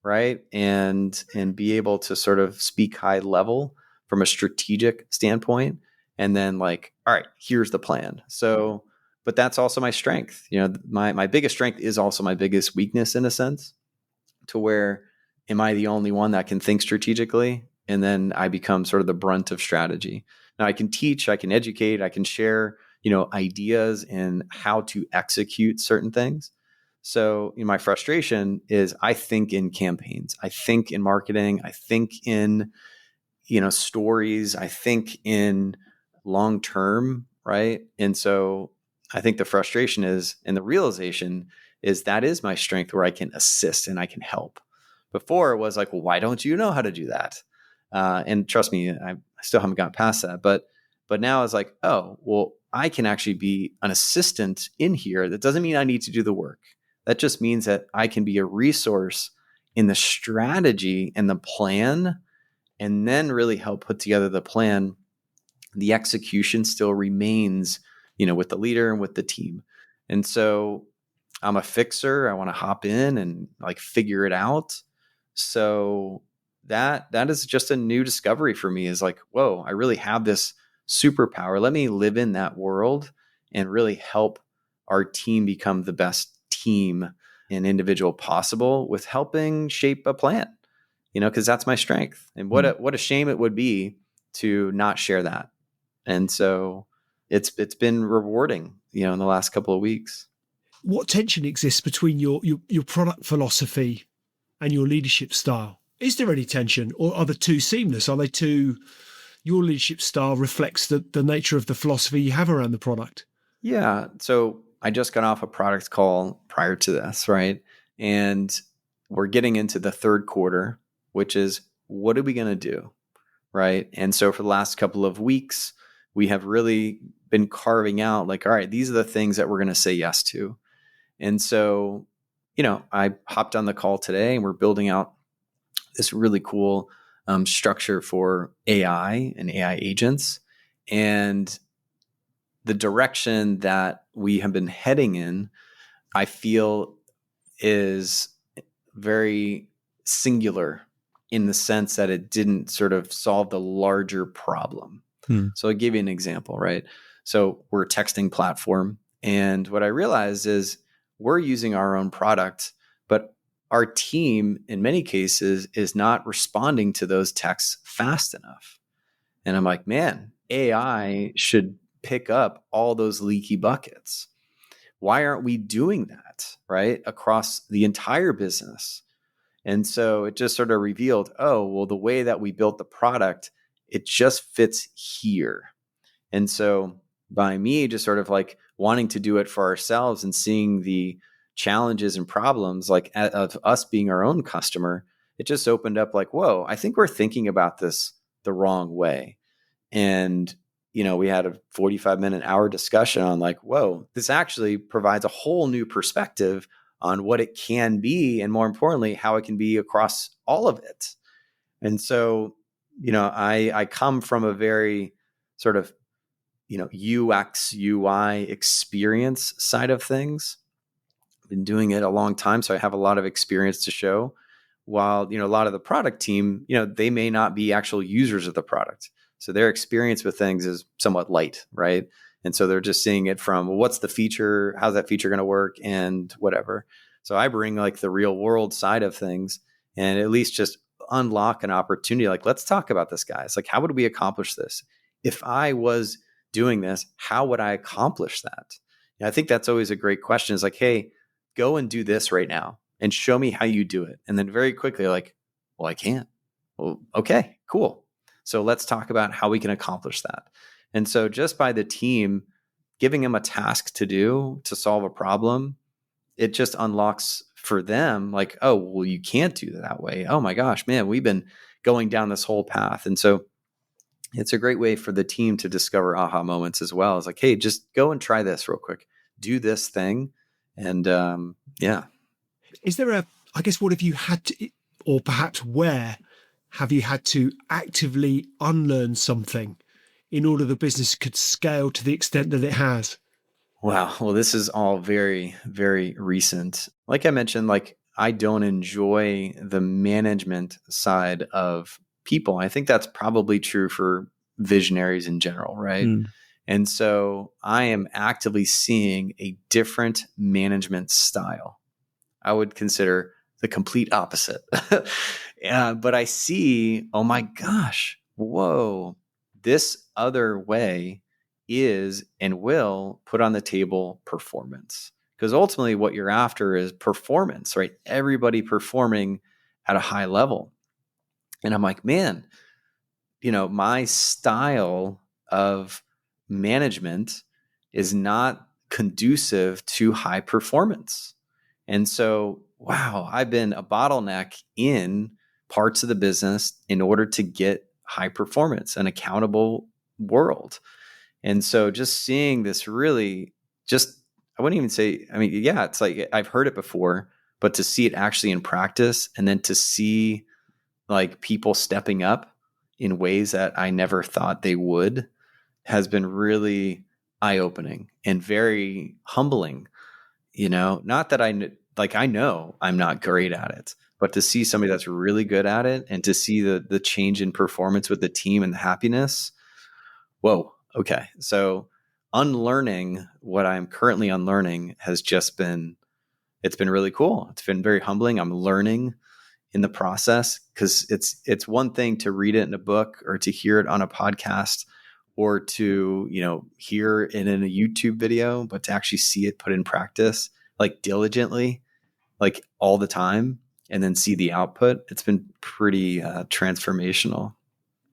right? And be able to sort of speak high level from a strategic standpoint. And then like, all right, here's the plan. So, but that's also my strength. My biggest strength is also my biggest weakness in a sense, to where am I the only one that can think strategically? And then I become sort of the brunt of strategy. Now I can teach, I can educate, I can share, ideas and how to execute certain things. So my frustration is I think in campaigns, I think in marketing, I think in, stories, I think in long-term, right? And so I think the frustration is, and the realization is that is my strength, where I can assist and I can help. Before it was like, well, why don't you know how to do that? And trust me, I still haven't gotten past that. But now it's like, oh, well, I can actually be an assistant in here. That doesn't mean I need to do the work. That just means that I can be a resource in the strategy and the plan, and then really help put together the plan. The execution still remains, with the leader and with the team. And so I'm a fixer. I want to hop in and like figure it out. So that is just a new discovery for me, is like, whoa, I really have this superpower. Let me live in that world and really help our team become the best team and individual possible with helping shape a plan, because that's my strength. And what a shame it would be to not share that. And so it's been rewarding, in the last couple of weeks. What tension exists between your product philosophy and your leadership style? Is there any tension, or are the two seamless? Are they two? Your leadership style reflects the nature of the philosophy you have around the product. Yeah. So I just got off a product call prior to this, right? And we're getting into the third quarter, which is, what are we going to do? Right. And so for the last couple of weeks, we have really been carving out like, all right, these are the things that we're going to say yes to. And so, I hopped on the call today and we're building out this really cool structure for AI and AI agents. And the direction that we have been heading in, I feel, is very singular in the sense that it didn't sort of solve the larger problem. So I'll give you an example, right? So we're a texting platform. And what I realized is we're using our own product, but our team in many cases is not responding to those texts fast enough. And I'm like, man, AI should pick up all those leaky buckets. Why aren't we doing that, right? Across the entire business. And so it just sort of revealed, oh, well, the way that we built the product, it just fits here. And so by me just sort of like wanting to do it for ourselves and seeing the challenges and problems like of us being our own customer, it just opened up like, whoa, I think we're thinking about this the wrong way. And, we had a 45-minute hour discussion on like, whoa, this actually provides a whole new perspective on what it can be. And more importantly, how it can be across all of it. And so, I come from a very sort of, UX, UI experience side of things. I've been doing it a long time, so I have a lot of experience to show. While, a lot of the product team, they may not be actual users of the product. So their experience with things is somewhat light, right? And so they're just seeing it from, well, what's the feature? How's that feature going to work? And whatever. So I bring like the real world side of things and at least just unlock an opportunity. Like, let's talk about this, guys. Like, how would we accomplish this? If I was doing this, how would I accomplish that? And I think that's always a great question. Is like, hey, go and do this right now and show me how you do it. And then very quickly, like, well, I can't. Well, okay, cool. So let's talk about how we can accomplish that. And so just by the team giving them a task to do to solve a problem, it just unlocks for them like, oh, well, you can't do that way. Oh my gosh, man, we've been going down this whole path. And so it's a great way for the team to discover aha moments as well. It's like, hey, just go and try this real quick. Do this thing. And yeah. Is there I guess, what have you had to, or perhaps where have you had to actively unlearn something in order the business could scale to the extent that it has? Wow. Well, this is all very, very recent. Like I mentioned, like I don't enjoy the management side of people. I think that's probably true for visionaries in general, right? And so I am actively seeing a different management style. I would consider the complete opposite. But I see, oh my gosh, whoa, this other way is and will put on the table performance. Because ultimately what you're after is performance, right? Everybody performing at a high level. And I'm like, man, my style of management is not conducive to high performance. And so, wow, I've been a bottleneck in parts of the business in order to get high performance, an accountable world. And so just seeing this really just, I wouldn't even say, I mean, yeah, it's like I've heard it before, but to see it actually in practice and then to see like people stepping up in ways that I never thought they would has been really eye-opening and very humbling. Not that I know I'm not great at it, but to see somebody that's really good at it and to see the change in performance with the team and the happiness. Whoa. Okay. So unlearning what I'm currently unlearning has just been, it's been really cool. It's been very humbling. I'm learning in the process because it's one thing to read it in a book or to hear it on a podcast or to, hear it in a YouTube video, but to actually see it put in practice, like diligently, like all the time, and then see the output. It's been pretty transformational.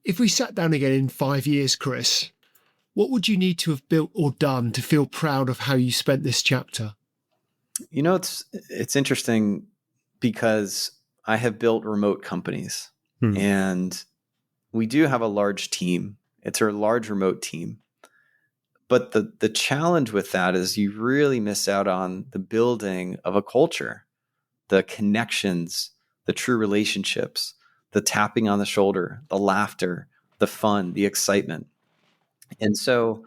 If we sat down again in 5 years, Chris, what would you need to have built or done to feel proud of how you spent this chapter? It's interesting because I have built remote companies and we do have a large team. It's a large remote team. But the challenge with that is you really miss out on the building of a culture, the connections, the true relationships, the tapping on the shoulder, the laughter, the fun, the excitement. And so,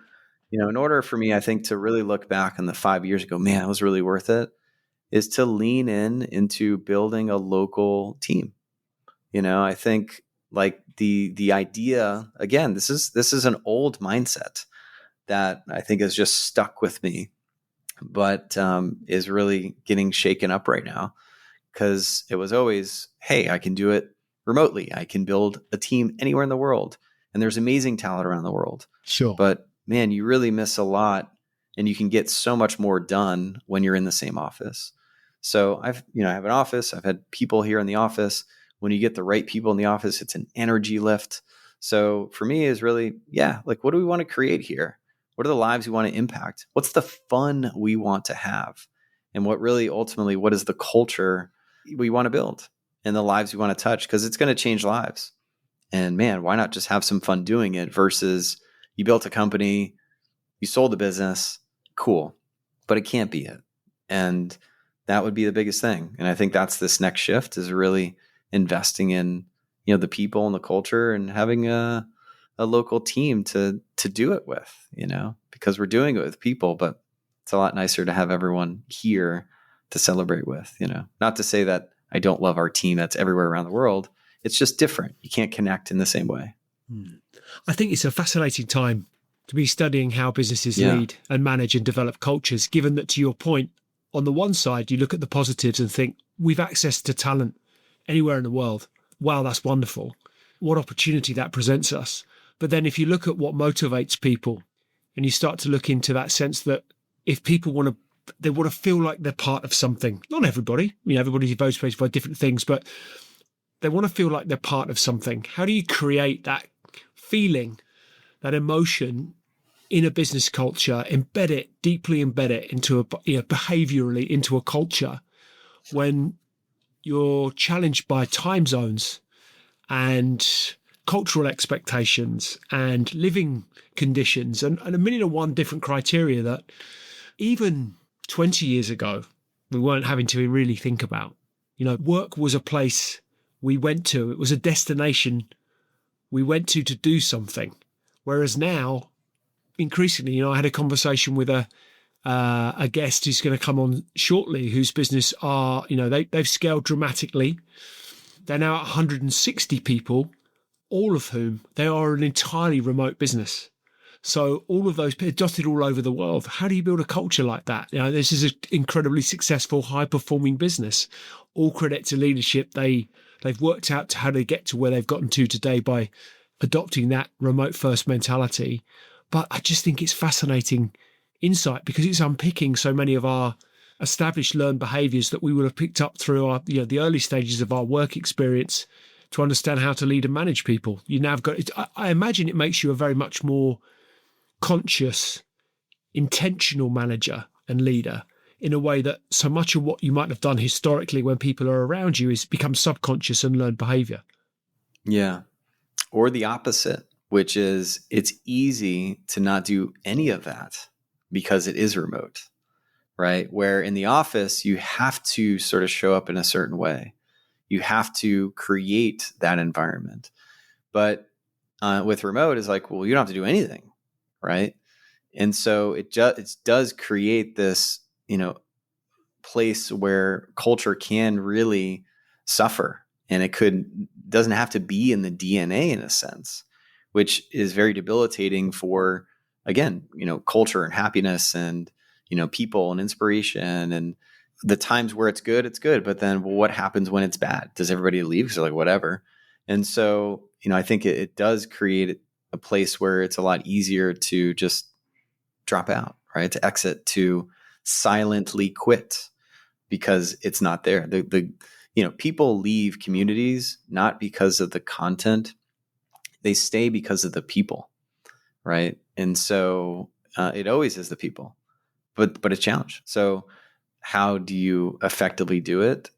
in order for me, I think to really look back on the 5 years ago, man, it was really worth it, is to lean into building a local team. I think like the idea, again, this is an old mindset that I think has just stuck with me, but is really getting shaken up right now because it was always, hey, I can do it remotely. I can build a team anywhere in the world. And there's amazing talent around the world. Sure. But man, you really miss a lot and you can get so much more done when you're in the same office. So I have an office. I've had people here in the office. When you get the right people in the office, it's an energy lift. So for me is really, like what do we want to create here? What are the lives we want to impact? What's the fun we want to have? And what really ultimately, what is the culture we want to build and the lives we want to touch? Because it's going to change lives. And man, why not just have some fun doing it versus you built a company, you sold the business, cool, but it can't be it. And that would be the biggest thing. And I think that's this next shift is really investing in, the people and the culture and having a local team to do it with, because we're doing it with people, but it's a lot nicer to have everyone here to celebrate with, not to say that I don't love our team that's everywhere around the world. It's just different. You can't connect in the same way. I think it's a fascinating time to be studying how businesses lead and manage and develop cultures, given that, to your point, on the one side, you look at the positives and think we've access to talent anywhere in the world. Wow, that's wonderful. What opportunity that presents us. But then if you look at what motivates people and you start to look into that sense that if people they want to feel like they're part of something, not everybody, everybody's motivated by different things, but they want to feel like they're part of something. How do you create that feeling, that emotion in a business culture, deeply embed it into behaviorally into a culture when you're challenged by time zones and cultural expectations and living conditions and a million and one different criteria that even 20 years ago, we weren't having to really think about. Work was a place we went to. It was a destination we went to do something. Whereas now, increasingly, I had a conversation with a guest who's going to come on shortly, whose business they've scaled dramatically. They're now at 160 people, all of whom they are an entirely remote business. So all of those dotted all over the world. How do you build a culture like that? This is an incredibly successful, high-performing business. All credit to leadership. They've worked out how to get to where they've gotten to today by adopting that remote-first mentality. But I just think it's fascinating insight because it's unpicking so many of our established learned behaviors that we would have picked up through our, the early stages of our work experience to understand how to lead and manage people. You now have got, I imagine it makes you a very much more conscious, intentional manager and leader in a way that so much of what you might have done historically when people are around you is become subconscious and learned behavior. Yeah. Or the opposite. which is it's easy to not do any of that because it is remote, right? Where in the office, you have to sort of show up in a certain way. You have to create that environment. But with remote, it's like, well, you don't have to do anything, right? And so it does create this, place where culture can really suffer, and it doesn't have to be in the DNA in a sense, which is very debilitating for, again, culture and happiness and, people and inspiration, and the times where it's good. But then, well, what happens when it's bad? Does everybody leave? Because they're like, whatever. And so, I think it does create a place where it's a lot easier to just drop out, right? To exit, to silently quit because it's not there. People leave communities not because of the content. They stay because of the people, right? And so it always is the people, but a challenge. So how do you effectively do it?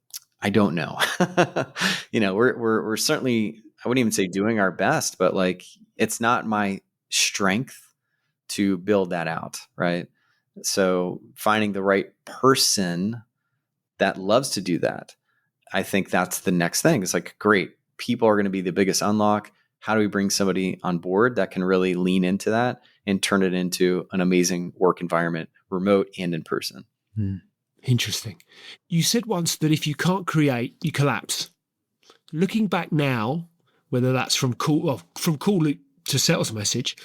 I don't know. We're certainly, I wouldn't even say doing our best, but like, it's not my strength to build that out, right? So finding the right person that loves to do that, I think that's the next thing. It's like, great, people are going to be the biggest unlock. How do we bring somebody on board that can really lean into that and turn it into an amazing work environment, remote and in person? Interesting. You said once that if you can't create, you collapse. Looking back now, whether that's from Call to Salesmsg,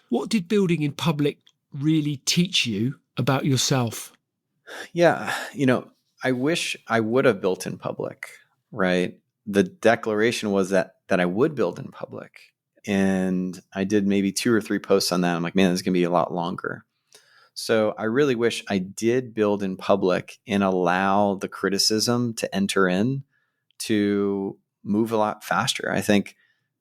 what did building in public really teach you about yourself? Yeah, I wish I would have built in public, right? The declaration was that I would build in public. And I did maybe 2 or 3 posts on that. I'm like, man, this is going to be a lot longer. So I really wish I did build in public and allow the criticism to enter in to move a lot faster. I think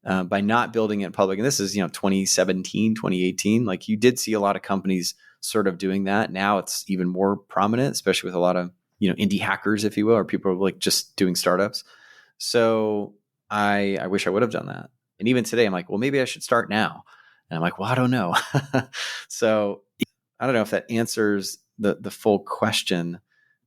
by not building it in public, and this is, 2017, 2018, like you did see a lot of companies sort of doing that. Now it's even more prominent, especially with a lot of, indie hackers, if you will, or people like just doing startups. So I wish I would have done that. And even today, I'm like, well, maybe I should start now. And I'm like, well, I don't know. So I don't know if that answers the full question,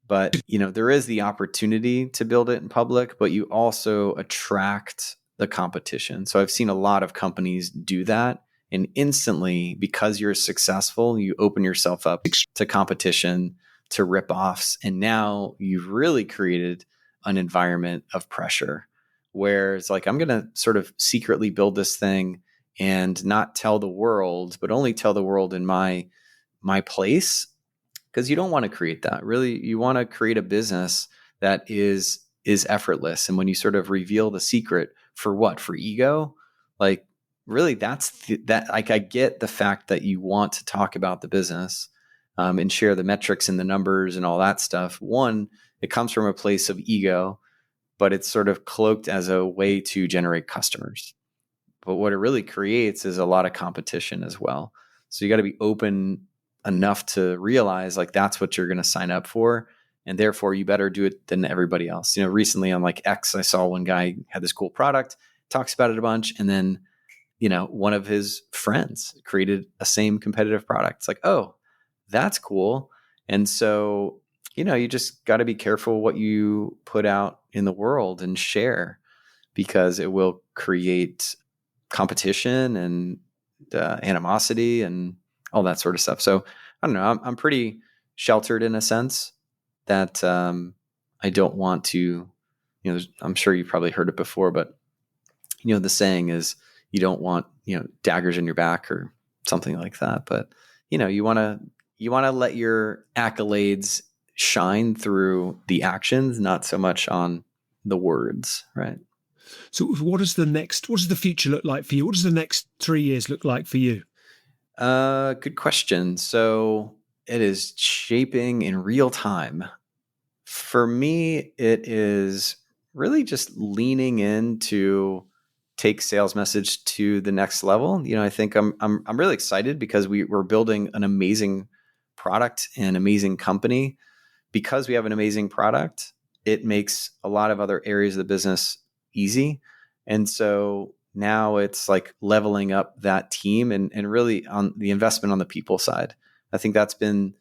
but there is the opportunity to build it in public, but you also attract the competition. So I've seen a lot of companies do that, and instantly, because you're successful, you open yourself up to competition, to rip-offs, and now you've really created an environment of pressure where it's like, I'm going to sort of secretly build this thing and not tell the world, but only tell the world in my place, because you don't want to create that. Really, you want to create a business that is effortless. And when you sort of reveal the secret, for what? For ego? Like, really, that. Like, I get the fact that you want to talk about the business and share the metrics and the numbers and all that stuff. One, it comes from a place of ego, but it's sort of cloaked as a way to generate customers. But what it really creates is a lot of competition as well. So you got to be open enough to realize like that's what you're going to sign up for. And therefore you better do it than everybody else. Recently on like X, I saw one guy had this cool product, talks about it a bunch. And then, one of his friends created a same competitive product. It's like, oh, that's cool. And so, you just got to be careful what you put out in the world and share, because it will create competition and animosity and all that sort of stuff. So I don't know. I'm pretty sheltered in a sense that I don't want to, I'm sure you've probably heard it before, but the saying is you don't want, daggers in your back or something like that. But, you want to let your accolades shine through the actions, not so much on the words, right? So what does the future look like for you? What does the next 3 years look like for you? Good question. So it is shaping in real time. For me, it is really just leaning in to take Salesmsg to the next level. I think I'm really excited because we're building an amazing product and amazing company. Because we have an amazing product, it makes a lot of other areas of the business easy. And so Now it's like leveling up that team and really on the investment on the people side. I think that's been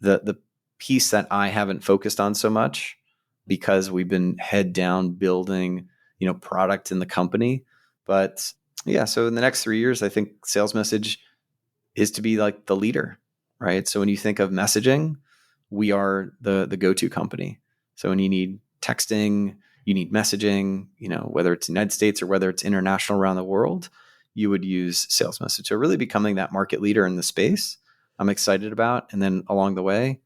the piece that I haven't focused on so much because we've been head down building, product in the company. But yeah, so in the next 3 years, I think Salesmsg is to be like the leader, right? So when you think of messaging, we are the go-to company. So when you need texting, you need messaging, whether it's United States or whether it's international around the world, you would use Salesmsg. So really becoming that market leader in the space, I'm excited about. And then along the way,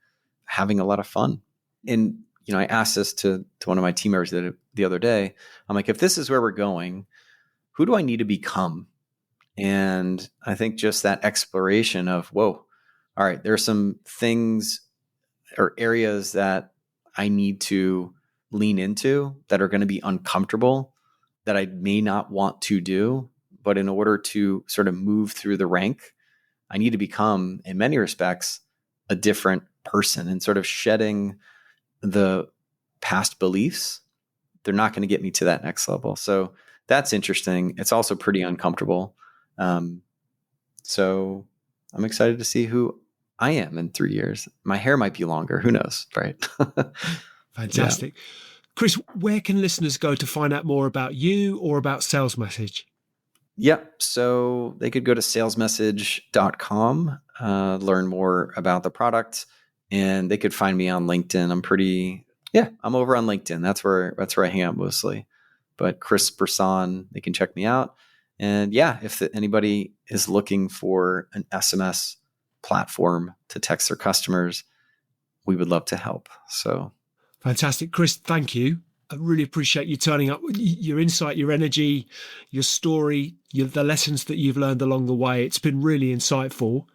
having a lot of fun. And, I asked this to one of my team members the other day. I'm like, if this is where we're going, who do I need to become? And I think just that exploration of, whoa, all right, there are some things or areas that I need to lean into that are going to be uncomfortable, that I may not want to do. But in order to sort of move through the rank, I need to become, in many respects, a different person, and sort of shedding the past beliefs. They're not going to get me to that next level. So that's interesting. It's also pretty uncomfortable. So I'm excited to see who I am in 3 years. My hair might be longer. Who knows, right? Fantastic. Yeah. Chris, where can listeners go to find out more about you or about Salesmsg? Yep. So they could go to salesmsg.com, learn more about the product, and they could find me on LinkedIn. I'm over on LinkedIn. That's where I hang out mostly. But Chris Brisson, they can check me out. And yeah, if anybody is looking for an SMS platform to text their customers, we would love to help. So fantastic. Chris, thank you. I really appreciate you turning up, your insight, your energy, your story, the lessons that you've learned along the way. It's been really insightful.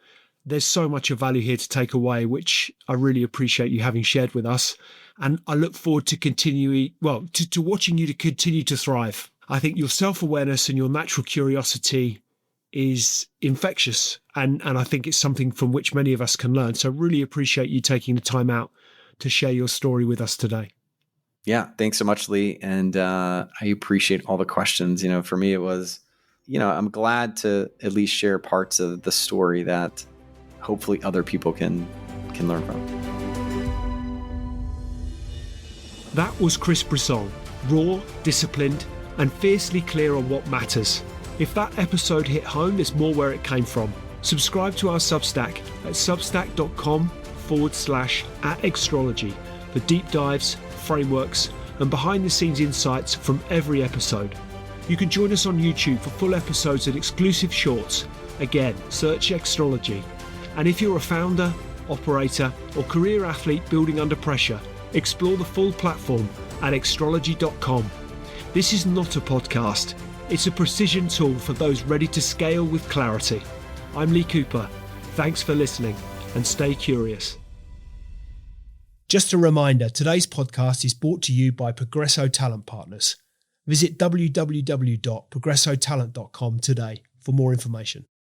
There's so much of value here to take away, which I really appreciate you having shared with us. And I look forward to to watching you to continue to thrive. I think your self-awareness and your natural curiosity is infectious. And I think it's something from which many of us can learn. So I really appreciate you taking the time out to share your story with us today. Yeah, thanks so much, Lee. And I appreciate all the questions. For me, it was, I'm glad to at least share parts of the story that hopefully other people can learn from. That was Chris Brisson, raw, disciplined, and fiercely clear on what matters. If that episode hit home, there's more where it came from. Subscribe to our Substack at substack.com/@Extrology for deep dives, frameworks, and behind-the-scenes insights from every episode. You can join us on YouTube for full episodes and exclusive shorts. Again, search Extrology. And if you're a founder, operator, or career athlete building under pressure, explore the full platform at extrology.com. This is not a podcast. It's a precision tool for those ready to scale with clarity. I'm Lee Cooper. Thanks for listening, and stay curious. Just a reminder, today's podcast is brought to you by Progresso Talent Partners. Visit www.progressotalent.com today for more information.